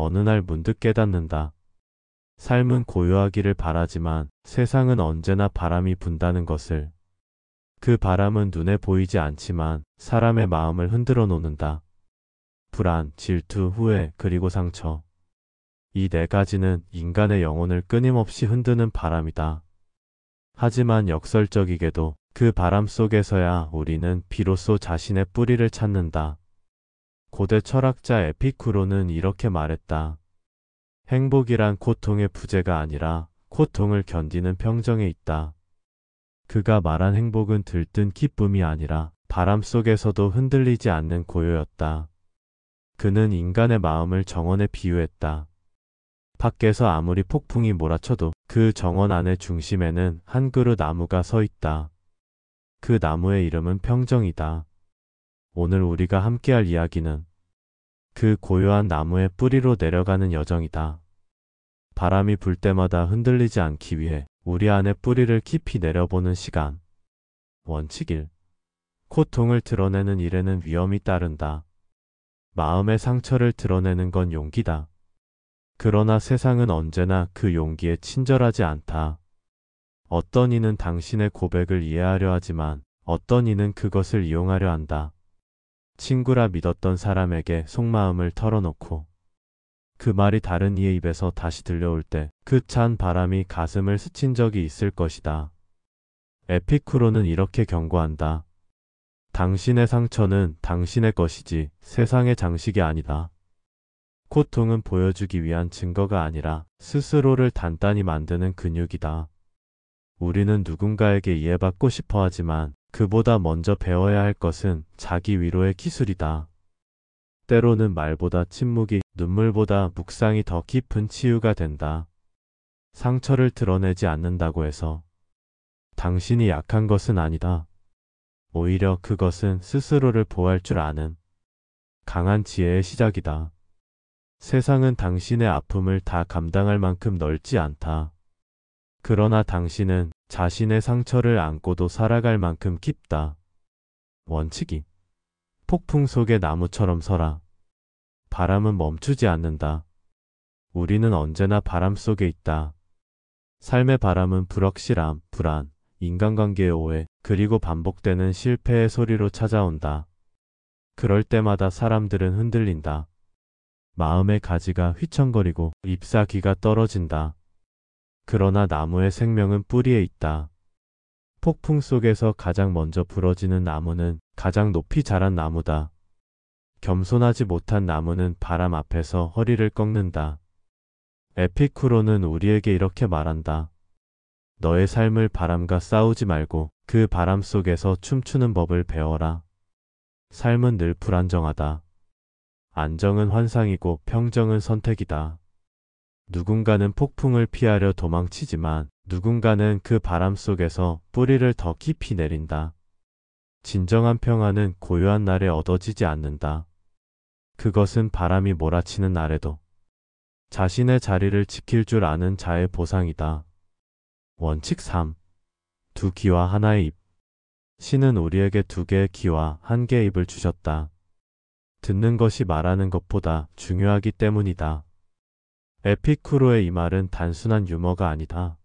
어느 날 문득 깨닫는다. 삶은 고요하기를 바라지만 세상은 언제나 바람이 분다는 것을. 그 바람은 눈에 보이지 않지만 사람의 마음을 흔들어 놓는다. 불안, 질투, 후회, 그리고 상처. 이 네 가지는 인간의 영혼을 끊임없이 흔드는 바람이다. 하지만 역설적이게도 그 바람 속에서야 우리는 비로소 자신의 뿌리를 찾는다. 고대 철학자 에피쿠로는 이렇게 말했다. 행복이란 고통의 부재가 아니라 고통을 견디는 평정에 있다. 그가 말한 행복은 들뜬 기쁨이 아니라 바람 속에서도 흔들리지 않는 고요였다. 그는 인간의 마음을 정원에 비유했다. 밖에서 아무리 폭풍이 몰아쳐도 그 정원 안의 중심에는 한 그루 나무가 서 있다. 그 나무의 이름은 평정이다. 오늘 우리가 함께할 이야기는 그 고요한 나무의 뿌리로 내려가는 여정이다. 바람이 불 때마다 흔들리지 않기 위해 우리 안의 뿌리를 깊이 내려보는 시간. 원칙 1. 고통을 드러내는 일에는 위험이 따른다. 마음의 상처를 드러내는 건 용기다. 그러나 세상은 언제나 그 용기에 친절하지 않다. 어떤 이는 당신의 고백을 이해하려 하지만 어떤 이는 그것을 이용하려 한다. 친구라 믿었던 사람에게 속마음을 털어놓고 그 말이 다른 이의 입에서 다시 들려올 때 그 찬 바람이 가슴을 스친 적이 있을 것이다. 에피쿠로는 이렇게 경고한다. 당신의 상처는 당신의 것이지 세상의 장식이 아니다. 고통은 보여주기 위한 증거가 아니라 스스로를 단단히 만드는 근육이다. 우리는 누군가에게 이해받고 싶어 하지만 그보다 먼저 배워야 할 것은 자기 위로의 기술이다. 때로는 말보다 침묵이, 눈물보다 묵상이 더 깊은 치유가 된다. 상처를 드러내지 않는다고 해서 당신이 약한 것은 아니다. 오히려 그것은 스스로를 보호할 줄 아는 강한 지혜의 시작이다. 세상은 당신의 아픔을 다 감당할 만큼 넓지 않다. 그러나 당신은 자신의 상처를 안고도 살아갈 만큼 깊다. 원칙이 폭풍 속의 나무처럼 서라. 바람은 멈추지 않는다. 우리는 언제나 바람 속에 있다. 삶의 바람은 불확실함, 불안, 인간관계의 오해, 그리고 반복되는 실패의 소리로 찾아온다. 그럴 때마다 사람들은 흔들린다. 마음의 가지가 휘청거리고 잎사귀가 떨어진다. 그러나 나무의 생명은 뿌리에 있다. 폭풍 속에서 가장 먼저 부러지는 나무는 가장 높이 자란 나무다. 겸손하지 못한 나무는 바람 앞에서 허리를 꺾는다. 에피쿠로는 우리에게 이렇게 말한다. 너의 삶을 바람과 싸우지 말고 그 바람 속에서 춤추는 법을 배워라. 삶은 늘 불안정하다. 안정은 환상이고 평정은 선택이다. 누군가는 폭풍을 피하려 도망치지만 누군가는 그 바람 속에서 뿌리를 더 깊이 내린다. 진정한 평화는 고요한 날에 얻어지지 않는다. 그것은 바람이 몰아치는 날에도 자신의 자리를 지킬 줄 아는 자의 보상이다. 원칙 3. 두 귀와 하나의 입. 신은 우리에게 두 개의 귀와 한 개의 입을 주셨다. 듣는 것이 말하는 것보다 중요하기 때문이다. 에피쿠로의 이 말은 단순한 유머가 아니다.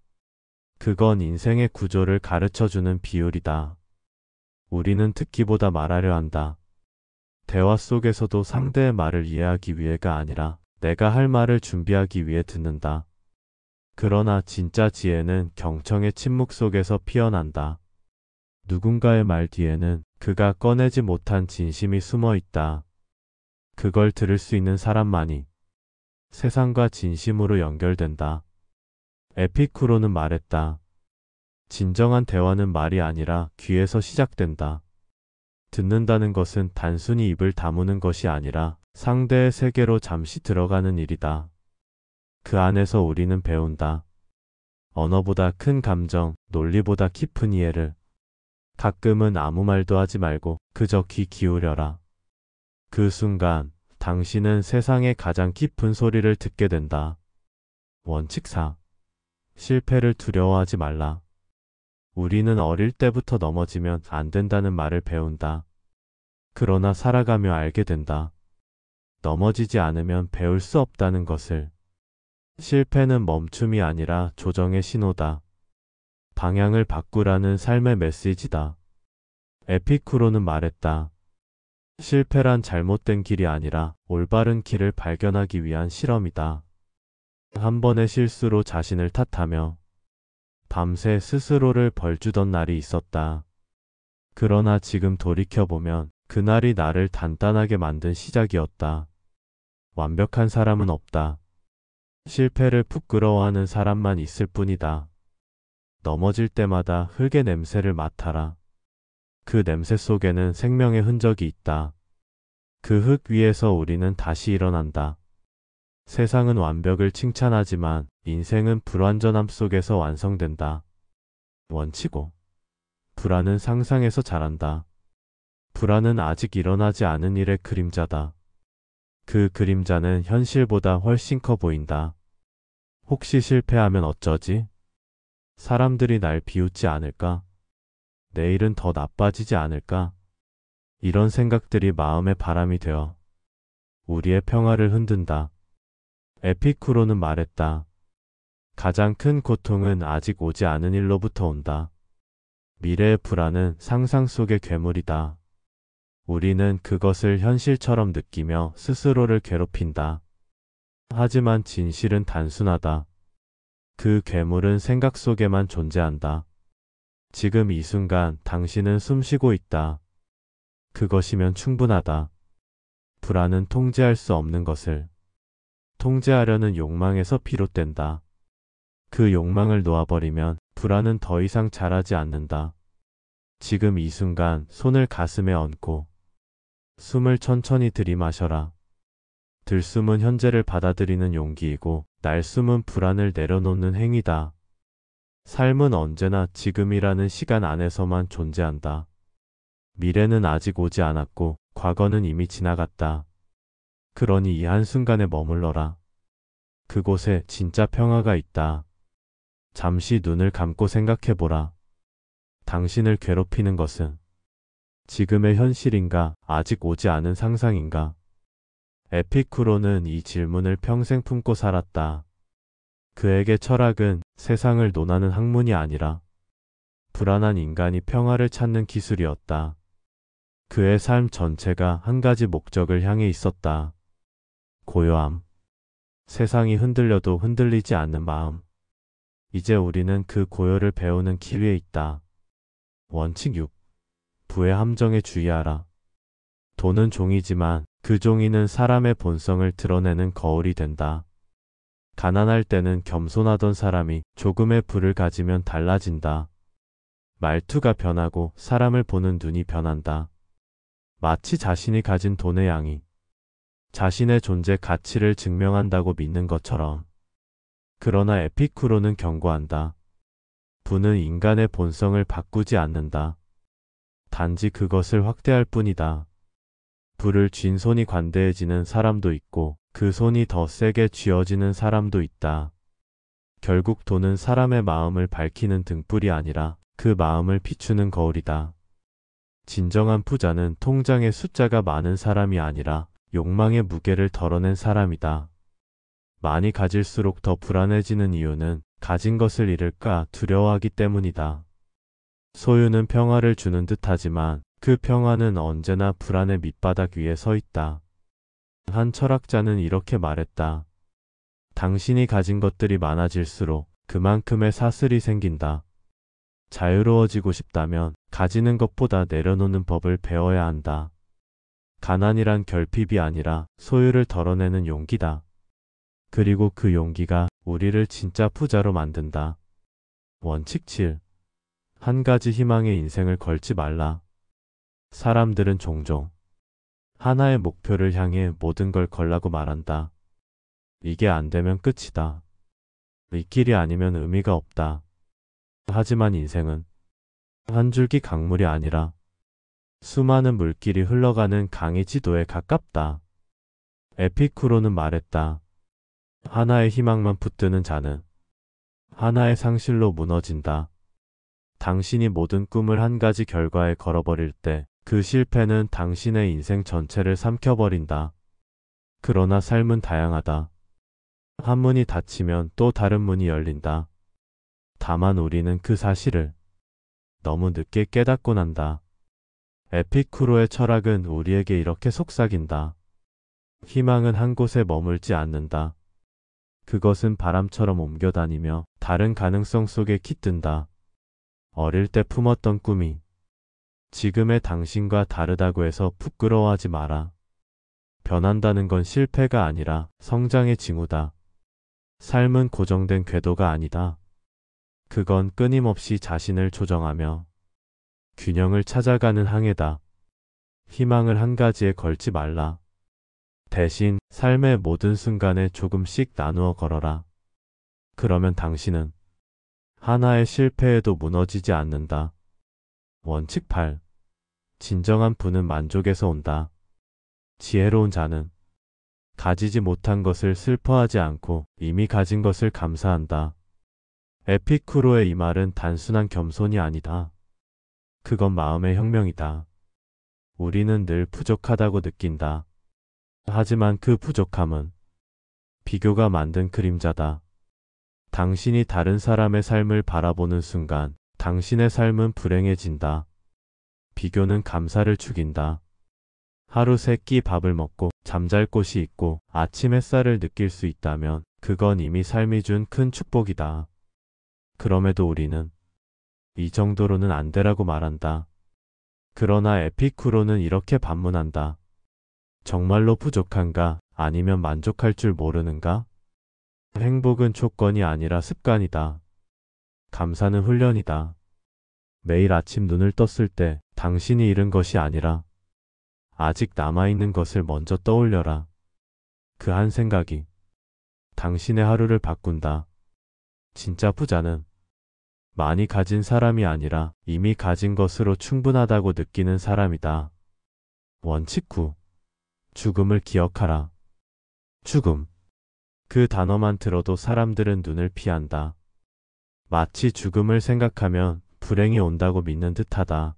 그건 인생의 구조를 가르쳐주는 비율이다. 우리는 듣기보다 말하려 한다. 대화 속에서도 상대의 말을 이해하기 위해가 아니라 내가 할 말을 준비하기 위해 듣는다. 그러나 진짜 지혜는 경청의 침묵 속에서 피어난다. 누군가의 말 뒤에는 그가 꺼내지 못한 진심이 숨어 있다. 그걸 들을 수 있는 사람만이 세상과 진심으로 연결된다. 에피쿠로는 말했다. 진정한 대화는 말이 아니라 귀에서 시작된다. 듣는다는 것은 단순히 입을 다무는 것이 아니라 상대의 세계로 잠시 들어가는 일이다. 그 안에서 우리는 배운다. 언어보다 큰 감정, 논리보다 깊은 이해를. 가끔은 아무 말도 하지 말고 그저 귀 기울여라. 그 순간 당신은 세상의 가장 깊은 소리를 듣게 된다. 원칙 4. 실패를 두려워하지 말라. 우리는 어릴 때부터 넘어지면 안 된다는 말을 배운다. 그러나 살아가며 알게 된다. 넘어지지 않으면 배울 수 없다는 것을. 실패는 멈춤이 아니라 조정의 신호다. 방향을 바꾸라는 삶의 메시지다. 에피쿠로는 말했다. 실패란 잘못된 길이 아니라 올바른 길을 발견하기 위한 실험이다. 한 번의 실수로 자신을 탓하며 밤새 스스로를 벌주던 날이 있었다. 그러나 지금 돌이켜보면 그날이 나를 단단하게 만든 시작이었다. 완벽한 사람은 없다. 실패를 부끄러워하는 사람만 있을 뿐이다. 넘어질 때마다 흙의 냄새를 맡아라. 그 냄새 속에는 생명의 흔적이 있다. 그 흙 위에서 우리는 다시 일어난다. 세상은 완벽을 칭찬하지만 인생은 불완전함 속에서 완성된다. 원치고 불안은 상상에서 자란다. 불안은 아직 일어나지 않은 일의 그림자다. 그 그림자는 현실보다 훨씬 커 보인다. 혹시 실패하면 어쩌지? 사람들이 날 비웃지 않을까? 내일은 더 나빠지지 않을까? 이런 생각들이 마음의 바람이 되어 우리의 평화를 흔든다. 에피쿠로는 말했다. 가장 큰 고통은 아직 오지 않은 일로부터 온다. 미래의 불안은 상상 속의 괴물이다. 우리는 그것을 현실처럼 느끼며 스스로를 괴롭힌다. 하지만 진실은 단순하다. 그 괴물은 생각 속에만 존재한다. 지금 이 순간 당신은 숨쉬고 있다. 그것이면 충분하다. 불안은 통제할 수 없는 것을 통제하려는 욕망에서 비롯된다. 그 욕망을 놓아버리면 불안은 더 이상 자라지 않는다. 지금 이 순간 손을 가슴에 얹고 숨을 천천히 들이마셔라. 들숨은 현재를 받아들이는 용기이고 날숨은 불안을 내려놓는 행위다. 삶은 언제나 지금이라는 시간 안에서만 존재한다. 미래는 아직 오지 않았고 과거는 이미 지나갔다. 그러니 이 한순간에 머물러라. 그곳에 진짜 평화가 있다. 잠시 눈을 감고 생각해보라. 당신을 괴롭히는 것은 지금의 현실인가 아직 오지 않은 상상인가? 에피쿠로는 이 질문을 평생 품고 살았다. 그에게 철학은 세상을 논하는 학문이 아니라 불안한 인간이 평화를 찾는 기술이었다. 그의 삶 전체가 한 가지 목적을 향해 있었다. 고요함. 세상이 흔들려도 흔들리지 않는 마음. 이제 우리는 그 고요를 배우는 기회에 있다. 원칙 6. 부의 함정에 주의하라. 돈은 종이지만 그 종이는 사람의 본성을 드러내는 거울이 된다. 가난할 때는 겸손하던 사람이 조금의 부를 가지면 달라진다. 말투가 변하고 사람을 보는 눈이 변한다. 마치 자신이 가진 돈의 양이 자신의 존재 가치를 증명한다고 믿는 것처럼. 그러나 에피쿠로는 경고한다. 부는 인간의 본성을 바꾸지 않는다. 단지 그것을 확대할 뿐이다. 부를 쥔 손이 관대해지는 사람도 있고 그 손이 더 세게 쥐어지는 사람도 있다. 결국 돈은 사람의 마음을 밝히는 등불이 아니라 그 마음을 비추는 거울이다. 진정한 부자는 통장에 숫자가 많은 사람이 아니라 욕망의 무게를 덜어낸 사람이다. 많이 가질수록 더 불안해지는 이유는 가진 것을 잃을까 두려워하기 때문이다. 소유는 평화를 주는 듯하지만 그 평화는 언제나 불안의 밑바닥 위에 서 있다. 한 철학자는 이렇게 말했다. 당신이 가진 것들이 많아질수록 그만큼의 사슬이 생긴다. 자유로워지고 싶다면 가지는 것보다 내려놓는 법을 배워야 한다. 가난이란 결핍이 아니라 소유를 덜어내는 용기다. 그리고 그 용기가 우리를 진짜 부자로 만든다. 원칙 7. 한 가지 희망의 인생을 걸지 말라. 사람들은 종종 하나의 목표를 향해 모든 걸 걸라고 말한다. 이게 안 되면 끝이다. 이 길이 아니면 의미가 없다. 하지만 인생은 한 줄기 강물이 아니라 수많은 물길이 흘러가는 강의 지도에 가깝다. 에피쿠로는 말했다. 하나의 희망만 붙드는 자는 하나의 상실로 무너진다. 당신이 모든 꿈을 한 가지 결과에 걸어버릴 때 그 실패는 당신의 인생 전체를 삼켜버린다. 그러나 삶은 다양하다. 한 문이 닫히면 또 다른 문이 열린다. 다만 우리는 그 사실을 너무 늦게 깨닫곤 한다. 에피쿠로의 철학은 우리에게 이렇게 속삭인다. 희망은 한 곳에 머물지 않는다. 그것은 바람처럼 옮겨다니며 다른 가능성 속에 깃든다. 어릴 때 품었던 꿈이 지금의 당신과 다르다고 해서 부끄러워하지 마라. 변한다는 건 실패가 아니라 성장의 징후다. 삶은 고정된 궤도가 아니다. 그건 끊임없이 자신을 조정하며 균형을 찾아가는 항해다. 희망을 한 가지에 걸지 말라. 대신 삶의 모든 순간에 조금씩 나누어 걸어라. 그러면 당신은 하나의 실패에도 무너지지 않는다. 원칙 8. 진정한 부는 만족에서 온다. 지혜로운 자는 가지지 못한 것을 슬퍼하지 않고 이미 가진 것을 감사한다. 에피쿠로의 이 말은 단순한 겸손이 아니다. 그건 마음의 혁명이다. 우리는 늘 부족하다고 느낀다. 하지만 그 부족함은 비교가 만든 그림자다. 당신이 다른 사람의 삶을 바라보는 순간 당신의 삶은 불행해진다. 비교는 감사를 죽인다. 하루 세 끼 밥을 먹고 잠잘 곳이 있고 아침 햇살을 느낄 수 있다면 그건 이미 삶이 준 큰 축복이다. 그럼에도 우리는 이 정도로는 안 되라고 말한다. 그러나 에피쿠로는 이렇게 반문한다. 정말로 부족한가? 아니면 만족할 줄 모르는가? 행복은 조건이 아니라 습관이다. 감사는 훈련이다. 매일 아침 눈을 떴을 때 당신이 잃은 것이 아니라 아직 남아있는 것을 먼저 떠올려라. 그 한 생각이 당신의 하루를 바꾼다. 진짜 부자는 많이 가진 사람이 아니라 이미 가진 것으로 충분하다고 느끼는 사람이다. 원칙 9. 죽음을 기억하라. 죽음. 그 단어만 들어도 사람들은 눈을 피한다. 마치 죽음을 생각하면 불행이 온다고 믿는 듯하다.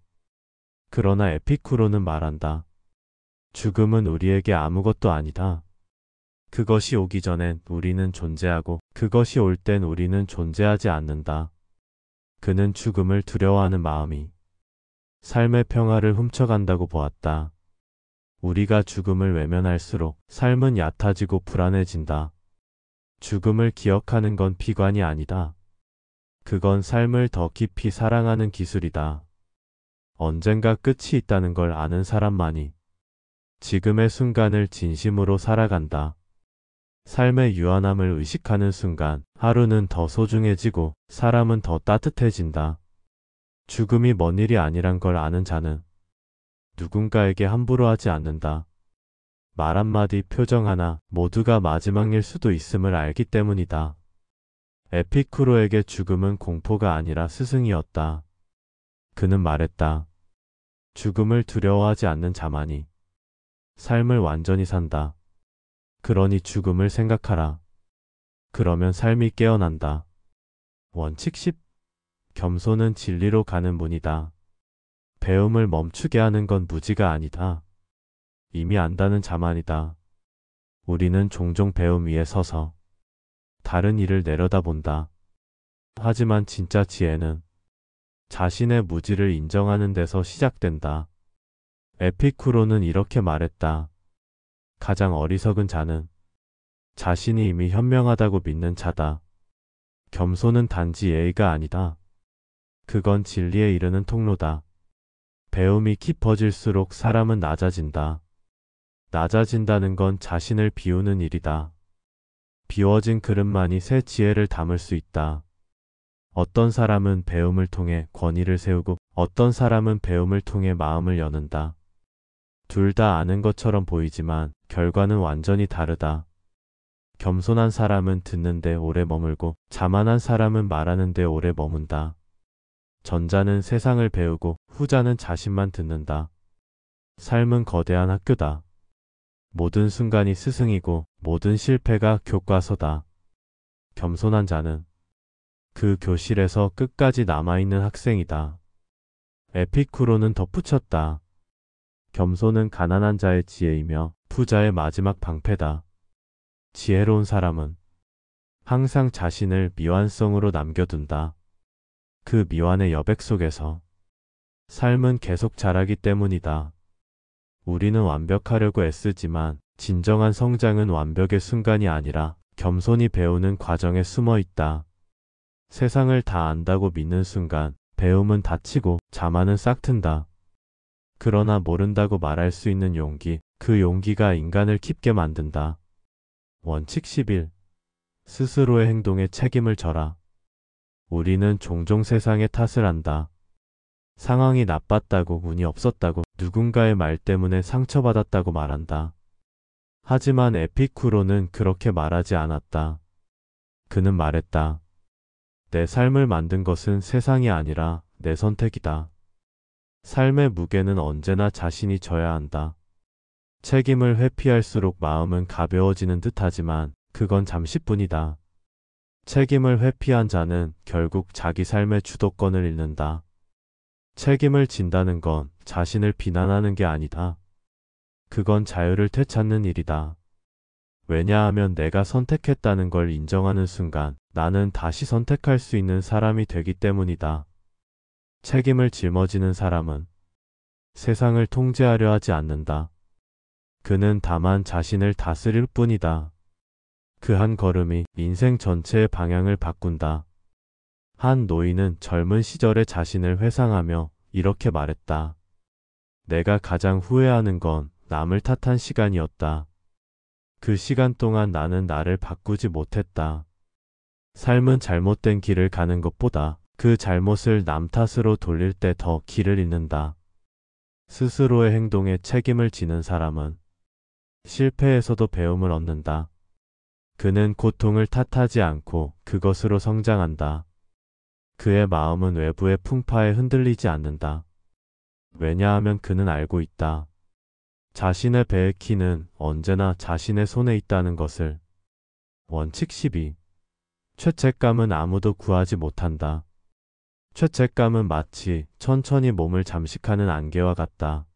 그러나 에피쿠로는 말한다. 죽음은 우리에게 아무것도 아니다. 그것이 오기 전엔 우리는 존재하고 그것이 올 땐 우리는 존재하지 않는다. 그는 죽음을 두려워하는 마음이 삶의 평화를 훔쳐간다고 보았다. 우리가 죽음을 외면할수록 삶은 얕아지고 불안해진다. 죽음을 기억하는 건 비관이 아니다. 그건 삶을 더 깊이 사랑하는 기술이다. 언젠가 끝이 있다는 걸 아는 사람만이 지금의 순간을 진심으로 살아간다. 삶의 유한함을 의식하는 순간 하루는 더 소중해지고 사람은 더 따뜻해진다. 죽음이 먼 일이 아니란 걸 아는 자는 누군가에게 함부로 하지 않는다. 말 한마디, 표정 하나 모두가 마지막일 수도 있음을 알기 때문이다. 에피쿠로에게 죽음은 공포가 아니라 스승이었다. 그는 말했다. 죽음을 두려워하지 않는 자만이 삶을 완전히 산다. 그러니 죽음을 생각하라. 그러면 삶이 깨어난다. 원칙 10. 겸손은 진리로 가는 문이다. 배움을 멈추게 하는 건 무지가 아니다. 이미 안다는 자만이다. 우리는 종종 배움 위에 서서 다른 일을 내려다본다. 하지만 진짜 지혜는 자신의 무지를 인정하는 데서 시작된다. 에피쿠로는 이렇게 말했다. 가장 어리석은 자는 자신이 이미 현명하다고 믿는 자다. 겸손은 단지 예의가 아니다. 그건 진리에 이르는 통로다. 배움이 깊어질수록 사람은 낮아진다. 낮아진다는 건 자신을 비우는 일이다. 비워진 그릇만이 새 지혜를 담을 수 있다. 어떤 사람은 배움을 통해 권위를 세우고 어떤 사람은 배움을 통해 마음을 여는다. 둘 다 아는 것처럼 보이지만 결과는 완전히 다르다. 겸손한 사람은 듣는데 오래 머물고 자만한 사람은 말하는데 오래 머문다. 전자는 세상을 배우고 후자는 자신만 듣는다. 삶은 거대한 학교다. 모든 순간이 스승이고 모든 실패가 교과서다. 겸손한 자는 그 교실에서 끝까지 남아있는 학생이다. 에피쿠로는 덧붙였다. 겸손은 가난한 자의 지혜이며 후자의 마지막 방패다. 지혜로운 사람은 항상 자신을 미완성으로 남겨둔다. 그 미완의 여백 속에서 삶은 계속 자라기 때문이다. 우리는 완벽하려고 애쓰지만 진정한 성장은 완벽의 순간이 아니라 겸손히 배우는 과정에 숨어 있다. 세상을 다 안다고 믿는 순간 배움은 닫히고 자만은 싹튼다. 그러나 모른다고 말할 수 있는 용기, 그 용기가 인간을 깊게 만든다. 원칙 11. 스스로의 행동에 책임을 져라. 우리는 종종 세상의 탓을 한다. 상황이 나빴다고, 운이 없었다고, 누군가의 말 때문에 상처받았다고 말한다. 하지만 에피쿠로는 그렇게 말하지 않았다. 그는 말했다. 내 삶을 만든 것은 세상이 아니라 내 선택이다. 삶의 무게는 언제나 자신이 져야 한다. 책임을 회피할수록 마음은 가벼워지는 듯하지만 그건 잠시뿐이다. 책임을 회피한 자는 결국 자기 삶의 주도권을 잃는다. 책임을 진다는 건 자신을 비난하는 게 아니다. 그건 자유를 되찾는 일이다. 왜냐하면 내가 선택했다는 걸 인정하는 순간 나는 다시 선택할 수 있는 사람이 되기 때문이다. 책임을 짊어지는 사람은 세상을 통제하려 하지 않는다. 그는 다만 자신을 다스릴 뿐이다. 그 한 걸음이 인생 전체의 방향을 바꾼다. 한 노인은 젊은 시절의 자신을 회상하며 이렇게 말했다. 내가 가장 후회하는 건 남을 탓한 시간이었다. 그 시간 동안 나는 나를 바꾸지 못했다. 삶은 잘못된 길을 가는 것보다 그 잘못을 남 탓으로 돌릴 때 더 길을 잃는다. 스스로의 행동에 책임을 지는 사람은 실패에서도 배움을 얻는다. 그는 고통을 탓하지 않고 그것으로 성장한다. 그의 마음은 외부의 풍파에 흔들리지 않는다. 왜냐하면 그는 알고 있다. 자신의 배의 키는 언제나 자신의 손에 있다는 것을. 원칙 12. 죄책감은 아무도 구하지 못한다. 죄책감은 마치 천천히 몸을 잠식하는 안개와 같다.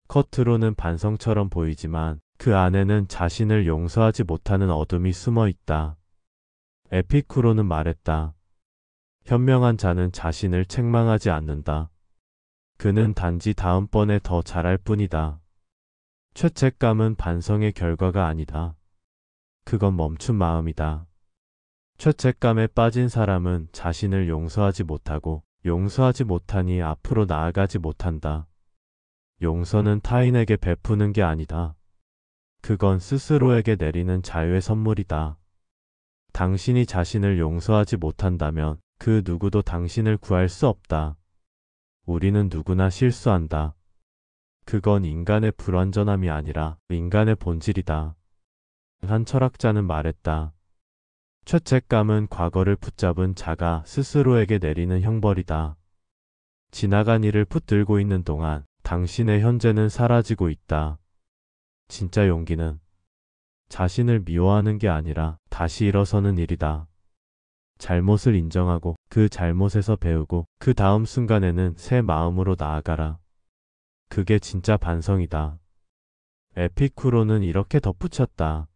겉으로는 반성처럼 보이지만 그 안에는 자신을 용서하지 못하는 어둠이 숨어 있다. 에피쿠로는 말했다. 현명한 자는 자신을 책망하지 않는다. 그는 단지 다음번에 더 잘할 뿐이다. 죄책감은 반성의 결과가 아니다. 그건 멈춘 마음이다. 죄책감에 빠진 사람은 자신을 용서하지 못하고 용서하지 못하니 앞으로 나아가지 못한다. 용서는 타인에게 베푸는 게 아니다. 그건 스스로에게 내리는 자유의 선물이다. 당신이 자신을 용서하지 못한다면 그 누구도 당신을 구할 수 없다. 우리는 누구나 실수한다. 그건 인간의 불완전함이 아니라 인간의 본질이다. 한 철학자는 말했다. 죄책감은 과거를 붙잡은 자가 스스로에게 내리는 형벌이다. 지나간 일을 붙들고 있는 동안 당신의 현재는 사라지고 있다. 진짜 용기는 자신을 미워하는 게 아니라 다시 일어서는 일이다. 잘못을 인정하고 그 잘못에서 배우고 그 다음 순간에는 새 마음으로 나아가라. 그게 진짜 반성이다. 에피쿠로는 이렇게 덧붙였다.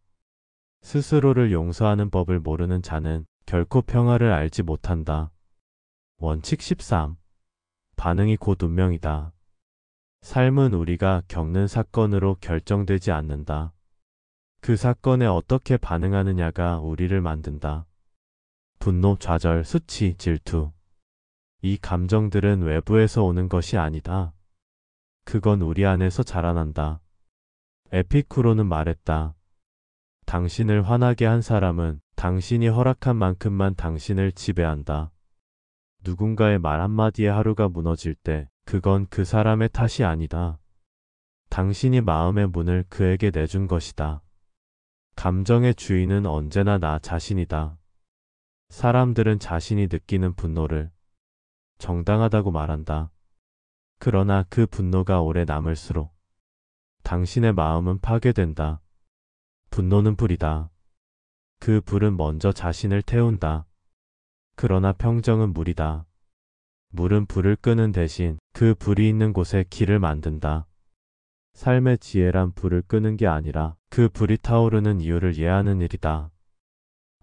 스스로를 용서하는 법을 모르는 자는 결코 평화를 알지 못한다. 원칙 13. 반응이 곧 운명이다. 삶은 우리가 겪는 사건으로 결정되지 않는다. 그 사건에 어떻게 반응하느냐가 우리를 만든다. 분노, 좌절, 수치, 질투. 이 감정들은 외부에서 오는 것이 아니다. 그건 우리 안에서 자라난다. 에피쿠로는 말했다. 당신을 화나게 한 사람은 당신이 허락한 만큼만 당신을 지배한다. 누군가의 말 한마디에 하루가 무너질 때 그건 그 사람의 탓이 아니다. 당신이 마음의 문을 그에게 내준 것이다. 감정의 주인은 언제나 나 자신이다. 사람들은 자신이 느끼는 분노를 정당하다고 말한다. 그러나 그 분노가 오래 남을수록 당신의 마음은 파괴된다. 분노는 불이다. 그 불은 먼저 자신을 태운다. 그러나 평정은 물이다. 물은 불을 끄는 대신 그 불이 있는 곳에 길을 만든다. 삶의 지혜란 불을 끄는 게 아니라 그 불이 타오르는 이유를 이해하는 일이다.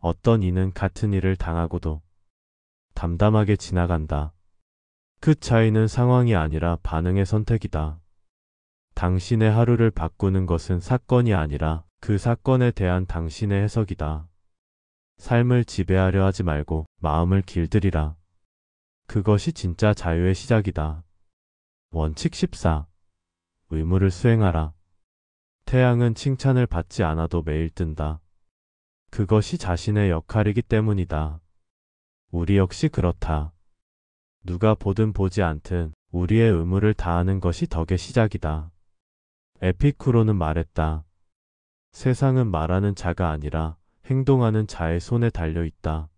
어떤 이는 같은 일을 당하고도 담담하게 지나간다. 그 차이는 상황이 아니라 반응의 선택이다. 당신의 하루를 바꾸는 것은 사건이 아니라 그 사건에 대한 당신의 해석이다. 삶을 지배하려 하지 말고 마음을 길들이라. 그것이 진짜 자유의 시작이다. 원칙 14. 의무를 수행하라. 태양은 칭찬을 받지 않아도 매일 뜬다. 그것이 자신의 역할이기 때문이다. 우리 역시 그렇다. 누가 보든 보지 않든 우리의 의무를 다하는 것이 덕의 시작이다. 에피쿠로는 말했다. 세상은 말하는 자가 아니라 행동하는 자의 손에 달려 있다.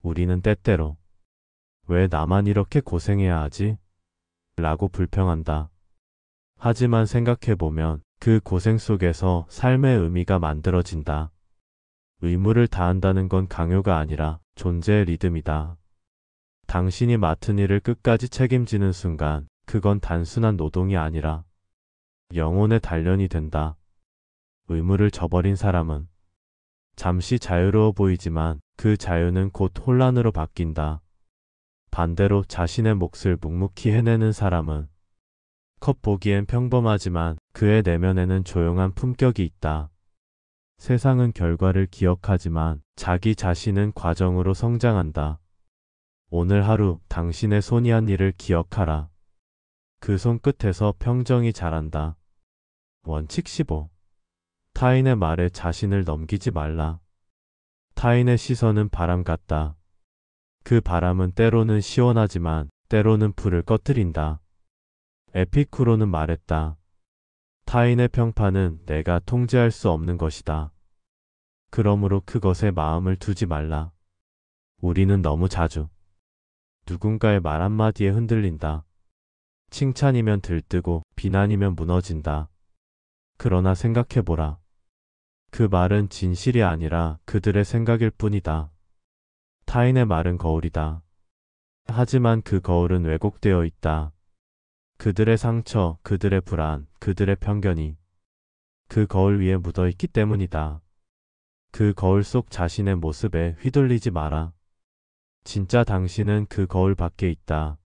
우리는 때때로 왜 나만 이렇게 고생해야 하지? 라고 불평한다. 하지만 생각해보면 그 고생 속에서 삶의 의미가 만들어진다. 의무를 다한다는 건 강요가 아니라 존재의 리듬이다. 당신이 맡은 일을 끝까지 책임지는 순간 그건 단순한 노동이 아니라 영혼의 단련이 된다. 의무를 저버린 사람은 잠시 자유로워 보이지만 그 자유는 곧 혼란으로 바뀐다. 반대로 자신의 몫을 묵묵히 해내는 사람은 겉보기엔 평범하지만 그의 내면에는 조용한 품격이 있다. 세상은 결과를 기억하지만 자기 자신은 과정으로 성장한다. 오늘 하루 당신의 손이 한 일을 기억하라. 그 손끝에서 평정이 자란다. 원칙 15. 타인의 말에 자신을 넘기지 말라. 타인의 시선은 바람 같다. 그 바람은 때로는 시원하지만 때로는 불을 꺼뜨린다. 에피쿠로는 말했다. 타인의 평판은 내가 통제할 수 없는 것이다. 그러므로 그것에 마음을 두지 말라. 우리는 너무 자주 누군가의 말 한마디에 흔들린다. 칭찬이면 들뜨고 비난이면 무너진다. 그러나 생각해보라. 그 말은 진실이 아니라 그들의 생각일 뿐이다. 타인의 말은 거울이다. 하지만 그 거울은 왜곡되어 있다. 그들의 상처, 그들의 불안, 그들의 편견이 그 거울 위에 묻어 있기 때문이다. 그 거울 속 자신의 모습에 휘둘리지 마라. 진짜 당신은 그 거울 밖에 있다.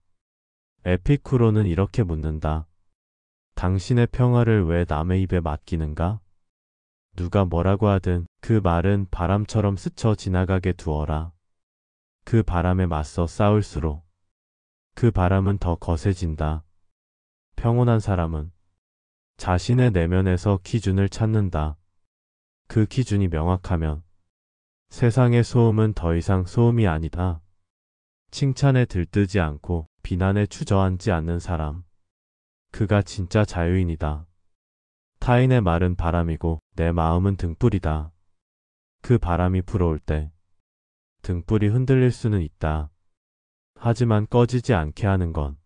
에피쿠로는 이렇게 묻는다. 당신의 평화를 왜 남의 입에 맡기는가? 누가 뭐라고 하든 그 말은 바람처럼 스쳐 지나가게 두어라. 그 바람에 맞서 싸울수록 그 바람은 더 거세진다. 평온한 사람은 자신의 내면에서 기준을 찾는다. 그 기준이 명확하면 세상의 소음은 더 이상 소음이 아니다. 칭찬에 들뜨지 않고 비난에 주저앉지 않는 사람. 그가 진짜 자유인이다. 타인의 말은 바람이고 내 마음은 등불이다. 그 바람이 불어올 때 등불이 흔들릴 수는 있다. 하지만 꺼지지 않게 하는 건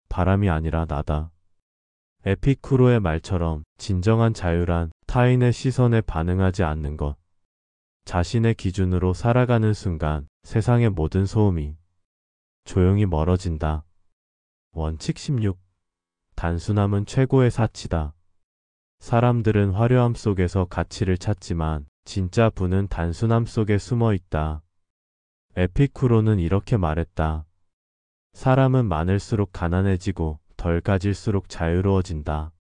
바람이 아니라 나다. 에피쿠로의 말처럼 진정한 자유란 타인의 시선에 반응하지 않는 것. 자신의 기준으로 살아가는 순간 세상의 모든 소음이 조용히 멀어진다. 원칙 16. 단순함은 최고의 사치다. 사람들은 화려함 속에서 가치를 찾지만 진짜 부는 단순함 속에 숨어 있다. 에피쿠로는 이렇게 말했다. 사람은 많을수록 가난해지고 덜 가질수록 자유로워진다.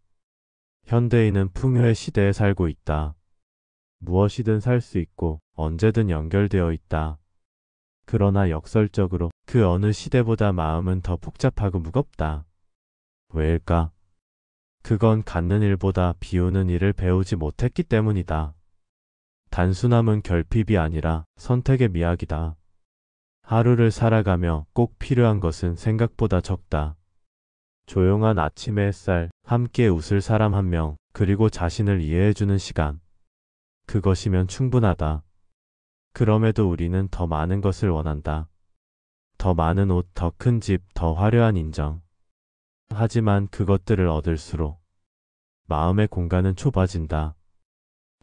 현대인은 풍요의 시대에 살고 있다. 무엇이든 살 수 있고 언제든 연결되어 있다. 그러나 역설적으로 그 어느 시대보다 마음은 더 복잡하고 무겁다. 왜일까? 그건 갖는 일보다 비우는 일을 배우지 못했기 때문이다. 단순함은 결핍이 아니라 선택의 미학이다. 하루를 살아가며 꼭 필요한 것은 생각보다 적다. 조용한 아침의 햇살, 함께 웃을 사람 한 명, 그리고 자신을 이해해주는 시간. 그것이면 충분하다. 그럼에도 우리는 더 많은 것을 원한다. 더 많은 옷, 더 큰 집, 더 화려한 인정. 하지만 그것들을 얻을수록 마음의 공간은 좁아진다.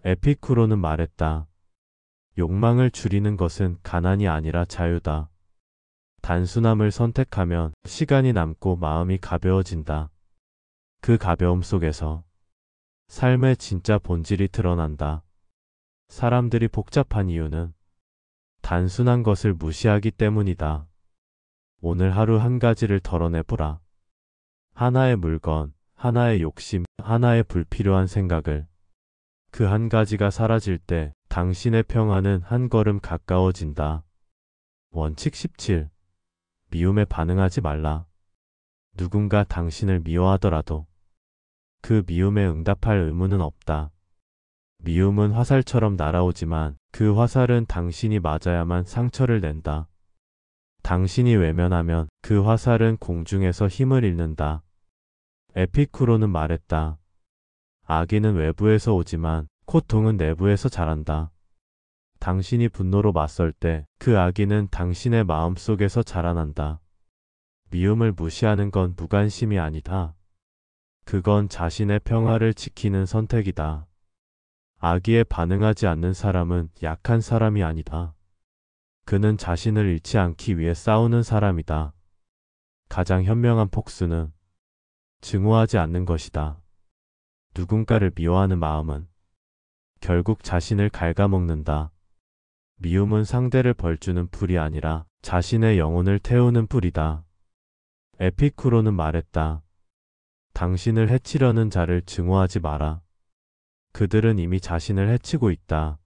에피쿠로는 말했다. 욕망을 줄이는 것은 가난이 아니라 자유다. 단순함을 선택하면 시간이 남고 마음이 가벼워진다. 그 가벼움 속에서 삶의 진짜 본질이 드러난다. 사람들이 복잡한 이유는 단순한 것을 무시하기 때문이다. 오늘 하루 한 가지를 덜어내보라. 하나의 물건, 하나의 욕심, 하나의 불필요한 생각을. 그 한 가지가 사라질 때 당신의 평화는 한 걸음 가까워진다. 원칙 17. 미움에 반응하지 말라. 누군가 당신을 미워하더라도 그 미움에 응답할 의무는 없다. 미움은 화살처럼 날아오지만 그 화살은 당신이 맞아야만 상처를 낸다. 당신이 외면하면 그 화살은 공중에서 힘을 잃는다. 에피쿠로는 말했다. 악의는 외부에서 오지만 고통은 내부에서 자란다. 당신이 분노로 맞설 때 그 악의는 당신의 마음속에서 자라난다. 미움을 무시하는 건 무관심이 아니다. 그건 자신의 평화를 지키는 선택이다. 악의에 반응하지 않는 사람은 약한 사람이 아니다. 그는 자신을 잃지 않기 위해 싸우는 사람이다. 가장 현명한 폭수는 증오하지 않는 것이다. 누군가를 미워하는 마음은 결국 자신을 갉아먹는다. 미움은 상대를 벌주는 불이 아니라 자신의 영혼을 태우는 불이다. 에피쿠로는 말했다. 당신을 해치려는 자를 증오하지 마라. 그들은 이미 자신을 해치고 있다.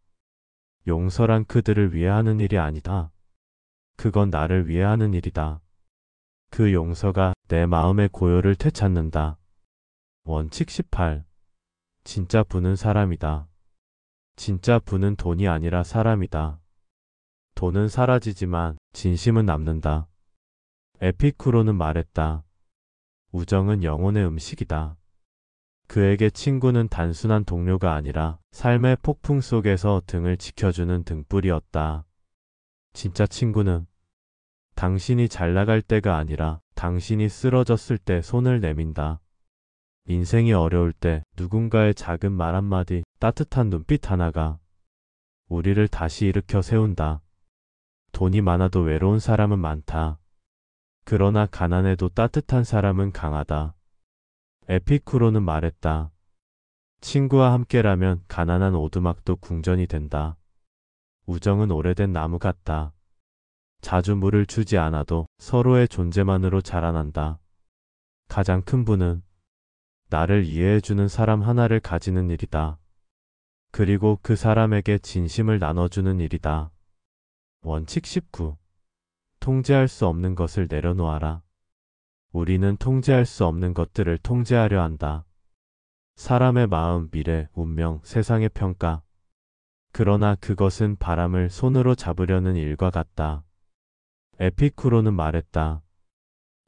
용서란 그들을 위해 하는 일이 아니다. 그건 나를 위해 하는 일이다. 그 용서가 내 마음의 고요를 되찾는다. 원칙 18. 진짜 부는 사람이다. 진짜 부는 돈이 아니라 사람이다. 돈은 사라지지만 진심은 남는다. 에피쿠로는 말했다. 우정은 영혼의 음식이다. 그에게 친구는 단순한 동료가 아니라 삶의 폭풍 속에서 등을 지켜주는 등불이었다. 진짜 친구는 당신이 잘 나갈 때가 아니라 당신이 쓰러졌을 때 손을 내민다. 인생이 어려울 때 누군가의 작은 말 한마디, 따뜻한 눈빛 하나가 우리를 다시 일으켜 세운다. 돈이 많아도 외로운 사람은 많다. 그러나 가난해도 따뜻한 사람은 강하다. 에피쿠로는 말했다. 친구와 함께라면 가난한 오두막도 궁전이 된다. 우정은 오래된 나무 같다. 자주 물을 주지 않아도 서로의 존재만으로 자라난다. 가장 큰 부는 나를 이해해주는 사람 하나를 가지는 일이다. 그리고 그 사람에게 진심을 나눠주는 일이다. 원칙 19. 통제할 수 없는 것을 내려놓아라. 우리는 통제할 수 없는 것들을 통제하려 한다. 사람의 마음, 미래, 운명, 세상의 평가. 그러나 그것은 바람을 손으로 잡으려는 일과 같다. 에피쿠로는 말했다.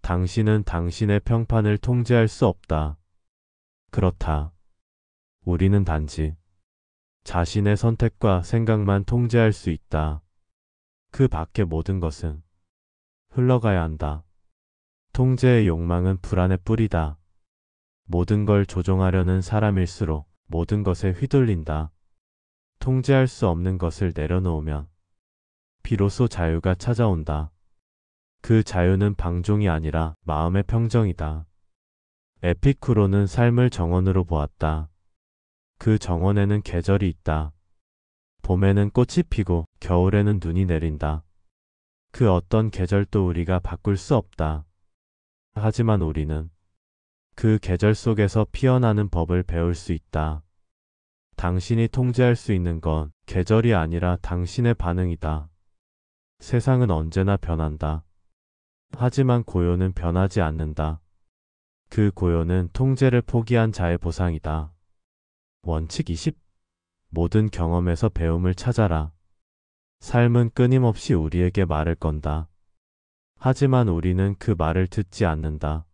당신은 당신의 평판을 통제할 수 없다. 그렇다. 우리는 단지 자신의 선택과 생각만 통제할 수 있다. 그 밖의 모든 것은 흘러가야 한다. 통제의 욕망은 불안의 뿌리다. 모든 걸 조종하려는 사람일수록 모든 것에 휘둘린다. 통제할 수 없는 것을 내려놓으면 비로소 자유가 찾아온다. 그 자유는 방종이 아니라 마음의 평정이다. 에피쿠로는 삶을 정원으로 보았다. 그 정원에는 계절이 있다. 봄에는 꽃이 피고 겨울에는 눈이 내린다. 그 어떤 계절도 우리가 바꿀 수 없다. 하지만 우리는 그 계절 속에서 피어나는 법을 배울 수 있다. 당신이 통제할 수 있는 건 계절이 아니라 당신의 반응이다. 세상은 언제나 변한다. 하지만 고요는 변하지 않는다. 그 고요는 통제를 포기한 자의 보상이다. 원칙 20. 모든 경험에서 배움을 찾아라. 삶은 끊임없이 우리에게 말을 건다. 하지만 우리는 그 말을 듣지 않는다.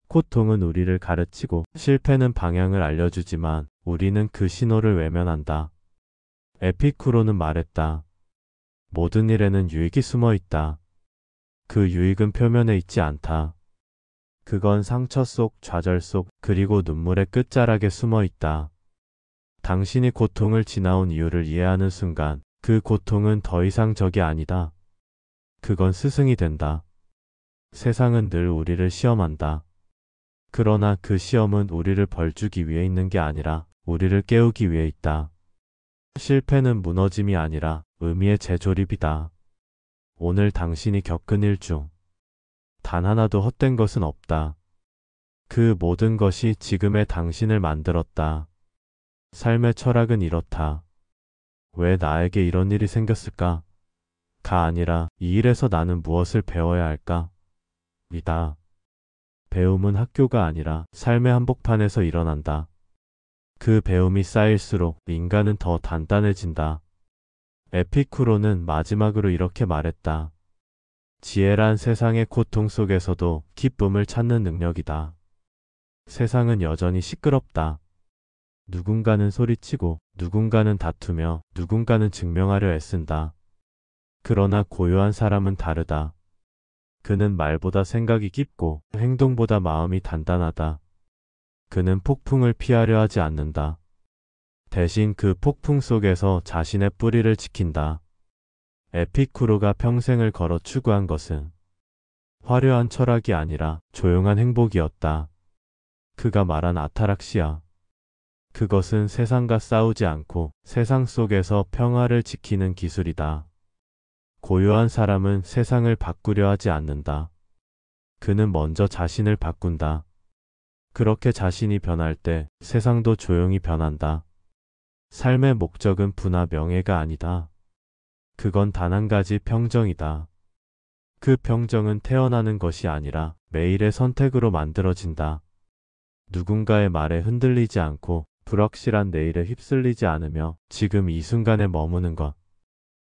고통은 우리를 가르치고 실패는 방향을 알려주지만 우리는 그 신호를 외면한다. 에피쿠로는 말했다. 모든 일에는 유익이 숨어 있다. 그 유익은 표면에 있지 않다. 그건 상처 속, 좌절 속, 그리고 눈물의 끝자락에 숨어 있다. 당신이 고통을 지나온 이유를 이해하는 순간 그 고통은 더 이상 적이 아니다. 그건 스승이 된다. 세상은 늘 우리를 시험한다. 그러나 그 시험은 우리를 벌주기 위해 있는 게 아니라 우리를 깨우기 위해 있다. 실패는 무너짐이 아니라 의미의 재조립이다. 오늘 당신이 겪은 일 중 단 하나도 헛된 것은 없다. 그 모든 것이 지금의 당신을 만들었다. 삶의 철학은 이렇다. 왜 나에게 이런 일이 생겼을까? 가 아니라 이 일에서 나는 무엇을 배워야 할까? 이다. 배움은 학교가 아니라 삶의 한복판에서 일어난다. 그 배움이 쌓일수록 인간은 더 단단해진다. 에피쿠로는 마지막으로 이렇게 말했다. 지혜란 세상의 고통 속에서도 기쁨을 찾는 능력이다. 세상은 여전히 시끄럽다. 누군가는 소리치고 누군가는 다투며 누군가는 증명하려 애쓴다. 그러나 고요한 사람은 다르다. 그는 말보다 생각이 깊고 행동보다 마음이 단단하다. 그는 폭풍을 피하려 하지 않는다. 대신 그 폭풍 속에서 자신의 뿌리를 지킨다. 에피쿠로가 평생을 걸어 추구한 것은 화려한 철학이 아니라 조용한 행복이었다. 그가 말한 아타락시아. 그것은 세상과 싸우지 않고 세상 속에서 평화를 지키는 기술이다. 고요한 사람은 세상을 바꾸려 하지 않는다. 그는 먼저 자신을 바꾼다. 그렇게 자신이 변할 때 세상도 조용히 변한다. 삶의 목적은 부나 명예가 아니다. 그건 단 한 가지 평정이다. 그 평정은 태어나는 것이 아니라 매일의 선택으로 만들어진다. 누군가의 말에 흔들리지 않고 불확실한 내일에 휩쓸리지 않으며 지금 이 순간에 머무는 것.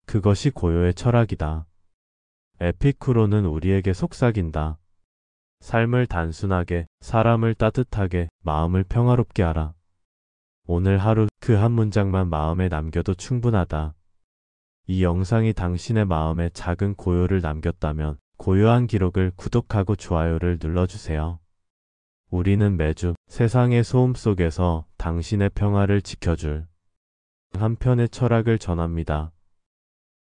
그것이 고요의 철학이다. 에피쿠로는 우리에게 속삭인다. 삶을 단순하게, 사람을 따뜻하게, 마음을 평화롭게 하라. 오늘 하루 그 한 문장만 마음에 남겨도 충분하다. 이 영상이 당신의 마음에 작은 고요를 남겼다면 고요한 기록을 구독하고 좋아요를 눌러주세요. 우리는 매주 세상의 소음 속에서 당신의 평화를 지켜줄 한 편의 철학을 전합니다.